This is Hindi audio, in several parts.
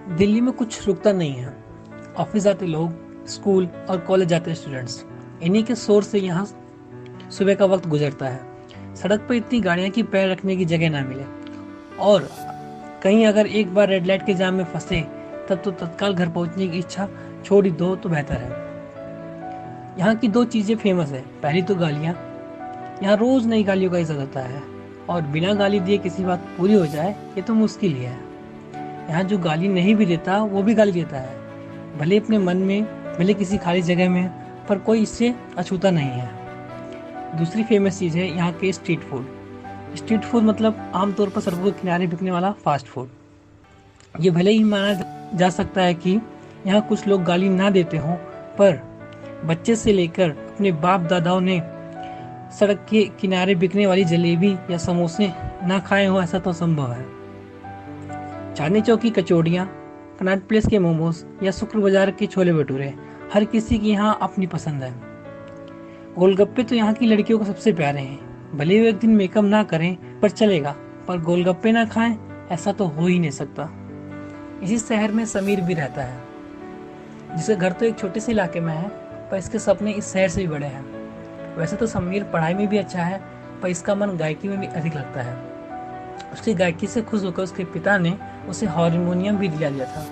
दिल्ली में कुछ रुकता नहीं है। ऑफिस जाते लोग, स्कूल और कॉलेज जाते स्टूडेंट्स, इन्हीं के शोर से यहाँ सुबह का वक्त गुजरता है। सड़क पर इतनी गाड़ियां कि पैर रखने की जगह ना मिले, और कहीं अगर एक बार रेड लाइट के जाम में फंसे तब तो तत्काल घर पहुंचने की इच्छा छोड़ ही दो तो बेहतर है। यहाँ की दो चीजें फेमस है। पहली तो गालियाँ। यहाँ रोज नई गालियों का इज्जत होता है, और बिना गाली दिए किसी बात पूरी हो जाए ये तो मुश्किल ही है। यहाँ जो गाली नहीं भी देता वो भी गाली देता है, भले अपने मन में, भले किसी खाली जगह में, पर कोई इससे अछूता नहीं है। दूसरी फेमस चीज़ है यहाँ के स्ट्रीट फूड। स्ट्रीट फूड मतलब आमतौर पर सड़कों के किनारे बिकने वाला फास्ट फूड। ये भले ही माना जा सकता है कि यहाँ कुछ लोग गाली ना देते हों, पर बच्चे से लेकर अपने बाप दादाओं ने सड़क के किनारे बिकने वाली जलेबी या समोसे ना खाए हो ऐसा तो संभव है। चांदनी चौक की कचौड़ियाँ, कनॉट प्लेस के मोमोज या शुक्र बाजार के छोले भटूरे, हर किसी की यहाँ अपनी पसंद है। गोलगप्पे तो यहाँ की लड़कियों को सबसे प्यारे हैं। भले वो एक दिन मेकअप ना करें पर चलेगा, पर गोलगप्पे ना खाएं ऐसा तो हो ही नहीं सकता। इसी शहर में समीर भी रहता है, जिसका घर तो एक छोटे से इलाके में है, पर इसके सपने इस शहर से भी बड़े हैं। वैसे तो समीर पढ़ाई में भी अच्छा है, पर इसका मन गायकी में भी अधिक लगता है। उसकी गायकी से खुश होकर उसके पिता ने उसे हारमोनियम भी दिया था,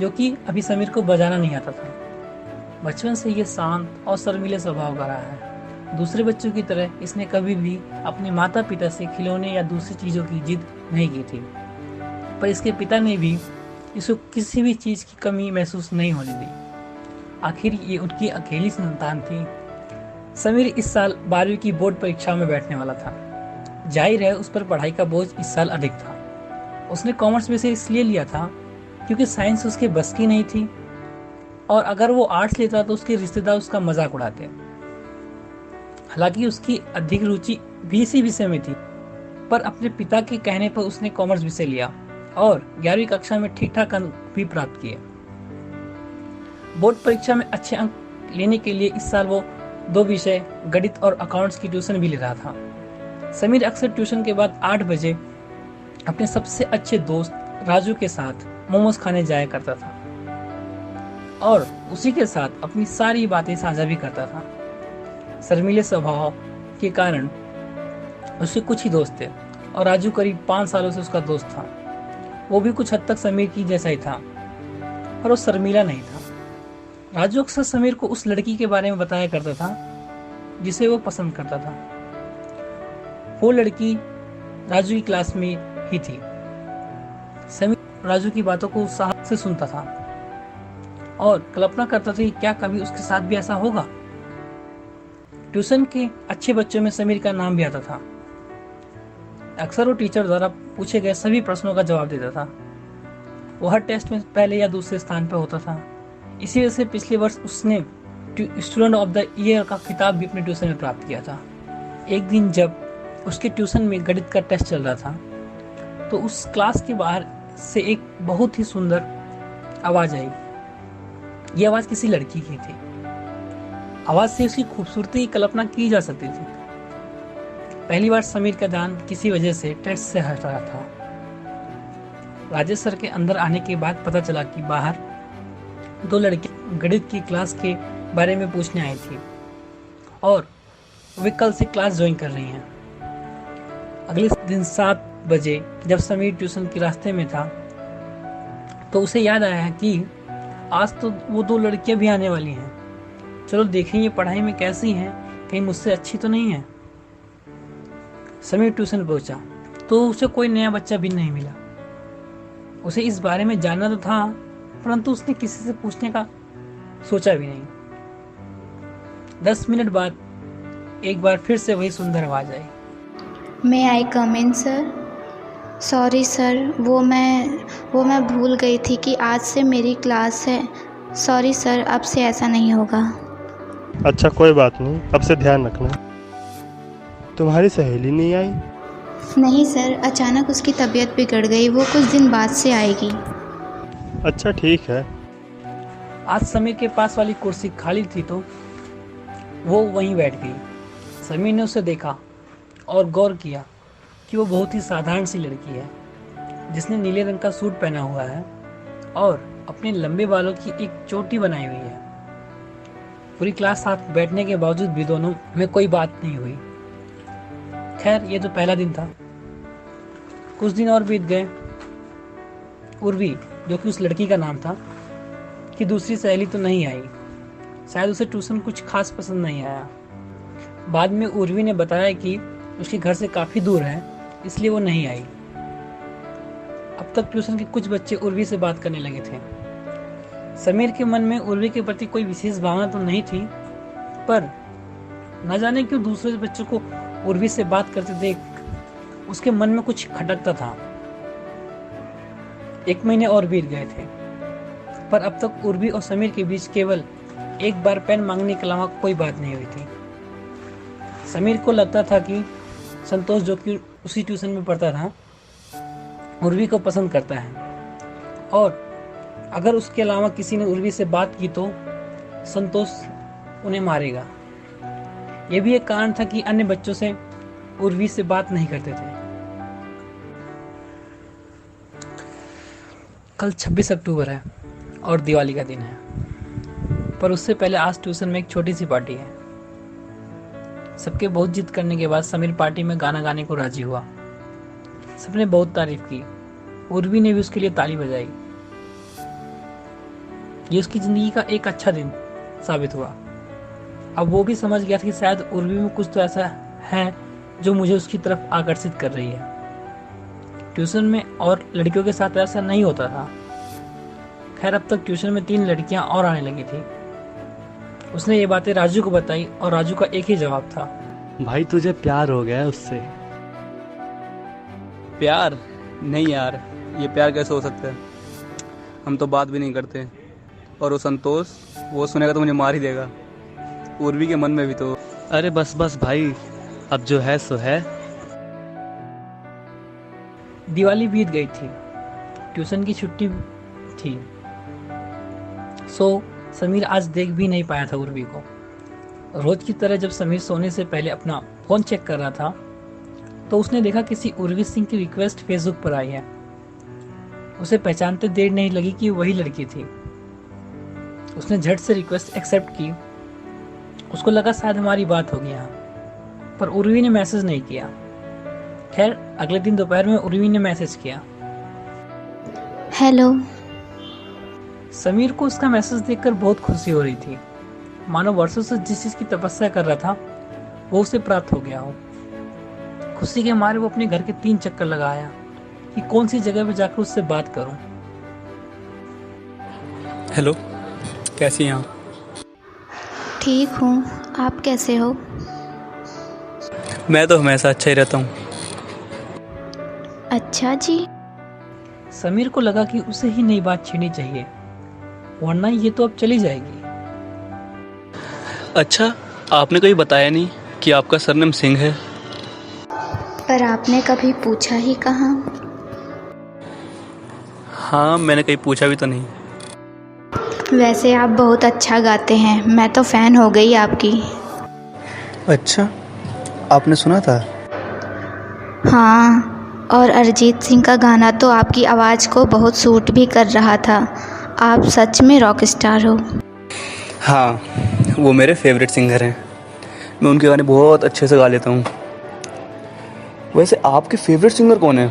जो कि अभी समीर को बजाना नहीं आता था। बचपन से ये शांत और शर्मीले स्वभाव का रहा है। दूसरे बच्चों की तरह इसने कभी भी अपने माता पिता से खिलौने या दूसरी चीज़ों की जिद नहीं की थी, पर इसके पिता ने भी इसको किसी भी चीज़ की कमी महसूस नहीं होने दी। आखिर ये उनकी अकेली संतान थी। समीर इस साल 12वीं की बोर्ड परीक्षा में बैठने वाला था। जाहिर है उस पर पढ़ाई का बोझ इस साल अधिक था। उसने कॉमर्स विषय इसलिए लिया था क्योंकि साइंस उसके बस की नहीं थी, और अगर वो आर्ट्स लेता तो उसके रिश्तेदार उसका मजाक उड़ाते। हालांकि उसकी अधिक रुचि भी इसी विषय में थी, पर अपने पिता के कहने पर उसने कॉमर्स विषय लिया और 11वीं कक्षा में ठीक ठाक अंक भी प्राप्त किए। बोर्ड परीक्षा में अच्छे अंक लेने के लिए इस साल वो 2 विषय गणित और अकाउंट्स की ट्यूशन भी ले रहा था। समीर अक्सर ट्यूशन के बाद 8 बजे अपने सबसे अच्छे दोस्त राजू के साथ मोमोज खाने जाया करता था, और उसी के साथ अपनी सारी बातें साझा भी करता था। शर्मीले स्वभाव के कारण उसके कुछ ही दोस्त थे, और राजू करीब 5 सालों से उसका दोस्त था। वो भी कुछ हद तक समीर की जैसा ही था, पर वो शर्मीला नहीं था। राजू अक्सर समीर को उस लड़की के बारे में बताया करता था जिसे वो पसंद करता था। वो लड़की राजू की क्लास में ही थी। समीर राजू की बातों को उत्साह से सुनता था और कल्पना करता था कि क्या कभी उसके साथ भी ऐसा होगा। ट्यूशन के अच्छे बच्चों में समीर का नाम भी आता था। अक्सर वो टीचर द्वारा पूछे गए सभी प्रश्नों का जवाब देता था। वो हर टेस्ट में पहले या दूसरे स्थान पर होता था। इसी वजह से पिछले वर्ष उसने स्टूडेंट ऑफ द ईयर का खिताब भी अपने ट्यूशन में प्राप्त किया था। एक दिन जब उसके ट्यूशन में गणित का टेस्ट चल रहा था, तो उस क्लास के बाहर से एक बहुत ही सुंदर आवाज आई। ये आवाज किसी लड़की की थी। आवाज से उसकी खूबसूरती की कल्पना की जा सकती थी। पहली बार समीर का ध्यान किसी वजह से टेस्ट से हट रहा था। राजेश सर के अंदर आने के बाद पता चला कि बाहर 2 लड़की गणित की क्लास के बारे में पूछने आई थी, और वे कल से क्लास ज्वाइन कर रही हैं। अगले दिन 7 बजे जब समीर ट्यूशन के रास्ते में था, तो उसे याद आया कि आज तो वो 2 लड़कियां भी आने वाली हैं। चलो देखें ये पढ़ाई में कैसी हैं, कहीं मुझसे अच्छी तो नहीं है। समीर ट्यूशन पहुंचा तो उसे कोई नया बच्चा भी नहीं मिला। उसे इस बारे में जानना तो था, परंतु उसने किसी से पूछने का सोचा भी नहीं। 10 मिनट बाद एक बार फिर से वही सुंदर आवाज आई। मे आई कम इन सर? सॉरी सर, वो मैं भूल गई थी कि आज से मेरी क्लास है। सॉरी सर, अब से ऐसा नहीं होगा। अच्छा कोई बात नहीं, अब से ध्यान रखना। तुम्हारी सहेली नहीं आई? नहीं सर, अचानक उसकी तबीयत बिगड़ गई, वो कुछ दिन बाद से आएगी। अच्छा ठीक है। आज समीर के पास वाली कुर्सी खाली थी तो वो वहीं बैठ गई। समीर ने उसे देखा और गौर किया कि वो बहुत ही साधारण सी लड़की है, जिसने नीले रंग का सूट पहना हुआ है और अपने लंबे बालों की एक चोटी बनाई हुई है। पूरी क्लास साथ बैठने के बावजूद भी दोनों में कोई बात नहीं हुई। खैर, ये तो पहला दिन था। कुछ दिन और बीत गए। उर्वी, जो कि उस लड़की का नाम था, कि दूसरी सहेली तो नहीं आई। शायद उसे ट्यूशन कुछ खास पसंद नहीं आया। बाद में उर्वी ने बताया कि उसके घर से काफी दूर है, इसलिए वो नहीं आई। अब तक ट्यूशन के कुछ बच्चे उर्वी से बात करने लगे थे। समीर के मन में उर्वी के प्रति कोई विशेष भावना तो नहीं थी, पर न जाने क्यों दूसरे बच्चों को उर्वी से बात करते देख उसके मन में कुछ खटकता था। 1 महीने और बीत गए थे, पर अब तक उर्वी और समीर के बीच केवल एक बार पेन मांगने के अलावा कोई बात नहीं हुई थी। समीर को लगता था कि संतोष, जो कि उसी ट्यूशन में पढ़ता था, उर्वी को पसंद करता है और अगर उसके अलावा किसी ने उर्वी से बात की तो संतोष उन्हें मारेगा। यह भी एक कारण था कि अन्य बच्चों से उर्वी से बात नहीं करते थे। कल 26 अक्टूबर है और दिवाली का दिन है, पर उससे पहले आज ट्यूशन में एक छोटी सी पार्टी है। सबके बहुत जिद करने के बाद समीर पार्टी में गाना गाने को राजी हुआ। सबने बहुत तारीफ की। उर्वी ने भी उसके लिए ताली बजाई। ये उसकी जिंदगी का एक अच्छा दिन साबित हुआ। अब वो भी समझ गया था कि शायद उर्वी में कुछ तो ऐसा है जो मुझे उसकी तरफ आकर्षित कर रही है। ट्यूशन में और लड़कियों के साथ ऐसा नहीं होता था। खैर, अब तक ट्यूशन में 3 लड़कियां और आने लगी थी। उसने ये बातें राजू को बताई और राजू का एक ही जवाब था, भाई तुझे प्यार हो गया है उससे। प्यार? नहीं यार, ये प्यार कैसे हो सकता है? हम तो बात भी नहीं करते। और वो संतोष, वो सुनेगा तो मुझे मार ही देगा। उर्वी के मन में भी तो। अरे बस बस भाई, अब जो है सो है। दिवाली बीत गई थी, ट्यूशन की छुट्टी थी, सो समीर आज देख भी नहीं पाया था उर्वी को। रोज की तरह जब समीर सोने से पहले अपना फोन चेक कर रहा था तो उसने देखा किसी उर्वी सिंह की रिक्वेस्ट फेसबुक पर आई है। उसे पहचानते देर नहीं लगी कि वही लड़की थी। उसने झट से रिक्वेस्ट एक्सेप्ट की। उसको लगा शायद हमारी बात होगी यहाँ, पर उर्वी ने मैसेज नहीं किया। खैर, अगले दिन दोपहर में उर्वी ने मैसेज किया। हेलो। समीर को उसका मैसेज देखकर बहुत खुशी हो रही थी, मानो वर्षों से जिस चीज की तपस्या कर रहा था वो उसे प्राप्त हो गया हो। खुशी के मारे वो अपने घर के 3 चक्कर लगाया कि कौन सी जगह पे जाकर उससे बात करूं। हेलो, कैसी हैं आप? ठीक हूँ, आप कैसे हो? मैं तो हमेशा अच्छा ही रहता हूँ। अच्छा जी। समीर को लगा कि उसे ही नई बात छेड़नी चाहिए, वरना ये तो अब चली जाएगी। अच्छा, आपने कभी बताया नहीं कि आपका सरनेम सिंह है? पर आपने कभी पूछा ही कहाँ? हाँ, मैंने कहीं पूछा भी तो नहीं। वैसे आप बहुत अच्छा गाते हैं, मैं तो फ़ैन हो गई आपकी। अच्छा, आपने सुना था? हाँ, और अरिजीत सिंह का गाना तो आपकी आवाज़ को बहुत सूट भी कर रहा था। आप सच में रॉक स्टार हो। हाँ, वो मेरे फेवरेट सिंगर हैं। मैं उनके गाने बहुत अच्छे से गा लेता हूँ। वैसे आपके फेवरेट सिंगर कौन है?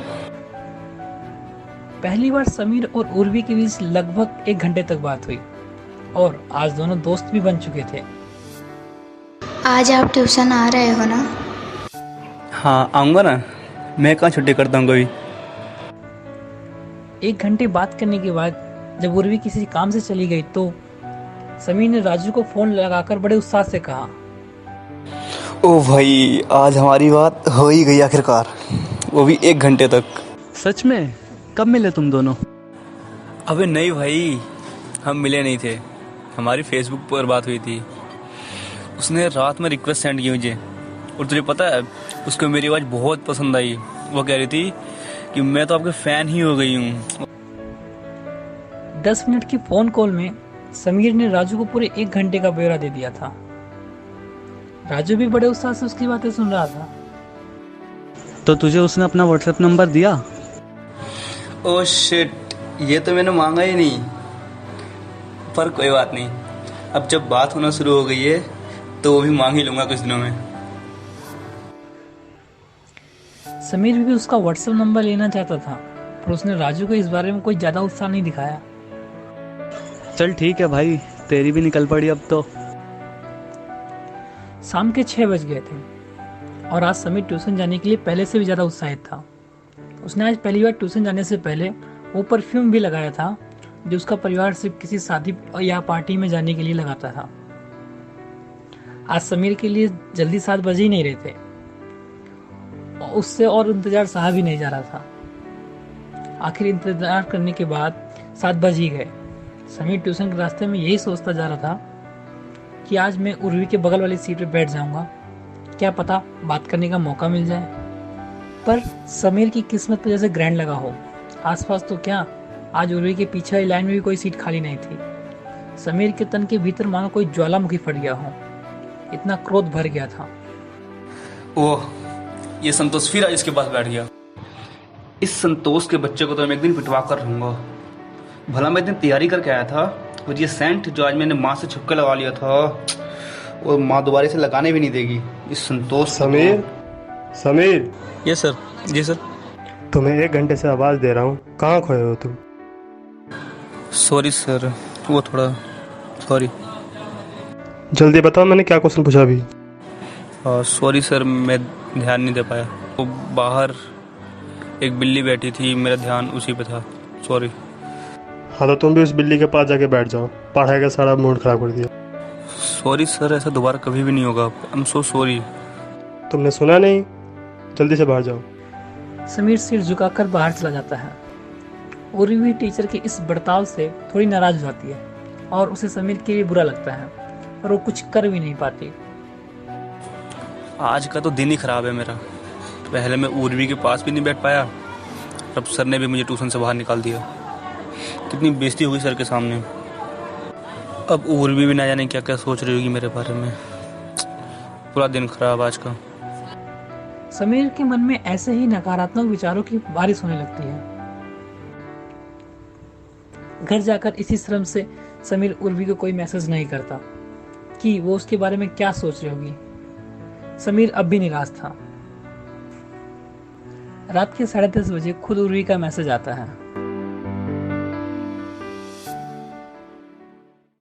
पहली बार समीर और उर्वी के बीच लगभग 1 घंटे तक बात हुई और आज दोनों दोस्त भी बन चुके थे। आज आप ट्यूशन आ रहे हो ना? हाँ, आऊँगा ना। मैं कहाँ छुट्टी करता हूँ कभी। 1 घंटे बात करने के बाद जब उर्वी किसी काम से चली गई तो समीर ने राजू को फोन लगाकर बड़े उत्साह से कहा, ओ भाई, आज हमारी बात हो ही गई आखिरकार, वो भी 1 घंटे तक। सच में? कब मिले तुम दोनों? अबे नहीं भाई, हम मिले नहीं थे। हमारी फेसबुक पर बात हुई थी। उसने रात में रिक्वेस्ट सेंड की मुझे, और तुझे पता है उसको मेरी आवाज़ बहुत पसंद आई। वो कह रही थी कि मैं तो आपके फ़ैन ही हो गई हूँ। 10 मिनट की फोन कॉल में समीर ने राजू को पूरे 1 घंटे का ब्यौरा दे दिया था। राजू भी बड़े उत्साह से उसकी बातें सुन रहा था। तो तुझे उसने अपना व्हाट्सएप नंबर दिया? ओह शिट, ये तो मैंने मांगा ही नहीं, पर कोई बात नहीं, अब जब बात होना शुरू हो गई है तो वो भी मांग ही लूंगा कुछ दिनों में। समीर भी उसका व्हाट्सएप नंबर लेना चाहता था, पर उसने राजू को इस बारे में कोई ज़्यादा उत्साह नहीं दिखाया। चल ठीक है भाई, तेरी भी निकल पड़ी अब तो। शाम के 6 बज गए थे और आज समीर ट्यूशन जाने के लिए पहले से भी ज़्यादा उत्साहित था। उसने आज पहली बार ट्यूशन जाने से पहले वो परफ्यूम भी लगाया था जो उसका परिवार सिर्फ किसी शादी या पार्टी में जाने के लिए लगाता था। आज समीर के लिए जल्दी 7 बज ही नहीं रहे थे और उससे और इंतजार सहा भी नहीं जा रहा था। आखिर इंतजार करने के बाद 7 बज ही गए। समीर ट्यूशन के रास्ते में यही सोचता जा रहा था कि आज मैं उर्वी के बगल वाली सीट पे बैठ जाऊंगा, क्या पता बात करने का मौका मिल जाए। पर समीर की किस्मत तो जैसे ग्रैंड लगा हो। आसपास तो क्या, आज उर्वी के पीछे वाली लाइन में भी कोई सीट खाली नहीं थी। समीर के तन के भीतर मानो कोई ज्वालामुखी फट गया हो, इतना क्रोध भर गया था। ओह, ये संतोष फिर आज इसके पास बैठ गया। इस संतोष के बच्चे को तो मैं एक दिन पिटवा कर रहूंगा। भला मैं इतनी तैयारी करके आया था और ये सेंट जो आज मैंने माँ से छुप के लगा लिया था, और माँ दोबारा से लगाने भी नहीं देगी। इस संतोष समीर, समीर। Yes sir. जी सर। तुम्हें 1 घंटे से आवाज़ दे रहा हूँ, कहाँ खोए हो तुम? सॉरी सर, वो थोड़ा सॉरी। जल्दी बताओ, मैंने क्या क्वेश्चन पूछा अभी? सॉरी सर, मैं ध्यान नहीं दे पाया। वो बाहर एक बिल्ली बैठी थी, मेरा ध्यान उसी पे था। सॉरी। हाँ तो तुम भी उस बिल्ली के पास जाके बैठ जाओ, पढ़ाई का सारा मूड खराब कर दिया। सॉरी सर, ऐसा दोबारा कभी भी नहीं होगा। I am so sorry. तुमने सुना नहीं? जल्दी से बाहर जाओ। समीर सिर झुकाकर बाहर चला जाता है। उर्वी भी टीचर के इस बर्ताव से थोड़ी नाराज हो जाती है और उसे समीर के लिए बुरा लगता है, पर वो कुछ कर भी नहीं पाती। आज का तो दिन ही खराब है मेरा। पहले मैं उर्वी के पास भी नहीं बैठ पाया, अब सर ने भी मुझे ट्यूशन से बाहर निकाल दिया। कितनी बेइज्जती हुई सर के सामने। अब उर्वी भी ना जाने क्या क्या सोच रही होगी मेरे बारे में। पूरा दिन खराब आज का। समीर के मन में ऐसे ही नकारात्मक विचारों की बारिश होने लगती है। घर जाकर इसी श्रम से समीर उर्वी को कोई मैसेज नहीं करता कि वो उसके बारे में क्या सोच रही होगी। समीर अब भी निराश था। रात के 10:30 बजे खुद उर्वी का मैसेज आता है।